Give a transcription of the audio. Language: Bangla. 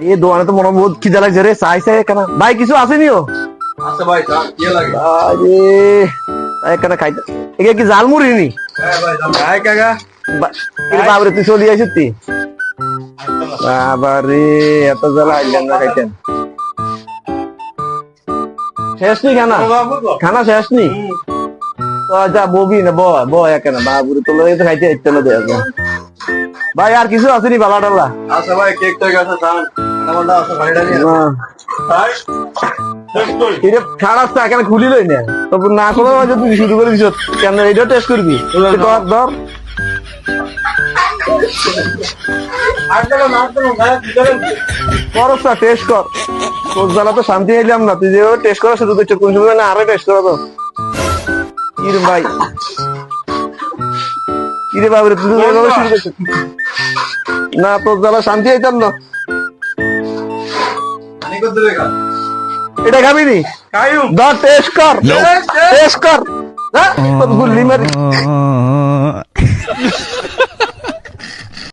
এই দোকানে তো মনে বহুত খিদা লাগছে রে, চাই চাই কেন ভাই কিছু আসেনিও? আচ্ছা ভাই কি লাগে? আরে এখানে খাইতে একে কি জালমুড়ি নি? হ্যাঁ ভাই ভাই কাকা বাবরে তুই চলি আসিস তুই? বাবারে এত জ্বালা আইলেন না খাইতেন? শেষ নি খানা? খানা শেষ নি? তো যা ববি না ব এখানে বাবুরে তো লয়ে খাইতে ইচ্ছে না দেয়া ভাই আর কিছু আসেনি বালা টালা? আচ্ছা ভাই কেক টেক আছে খান নামান্ডা আছে ভাইটা নিয়ে না ভাই এটা খারাপ তা এখানে খুলি লই না তবে না করো যদি শুরু করে দিছ কেন এটা টেস্ট করবি ধর ধর আটটা না ভাই ভিতরে করসা টেস্ট কর তোর জ্বালা তো শান্তি হইলাম না তুই যে টেস্ট করা শুরু করছিস কোন সময় না আরো টেস্ট করা তো কি রে ভাই কি রে বাবরে তুই তো এভাবে শুরু করছিস না তোর জ্বালা শান্তি হইতাম না আনি করতে দেখা এটা খাবি নি কায়ু ধর টেস্ট কর টেস্ট কর হ্যাঁ তোর গুল্লি মারি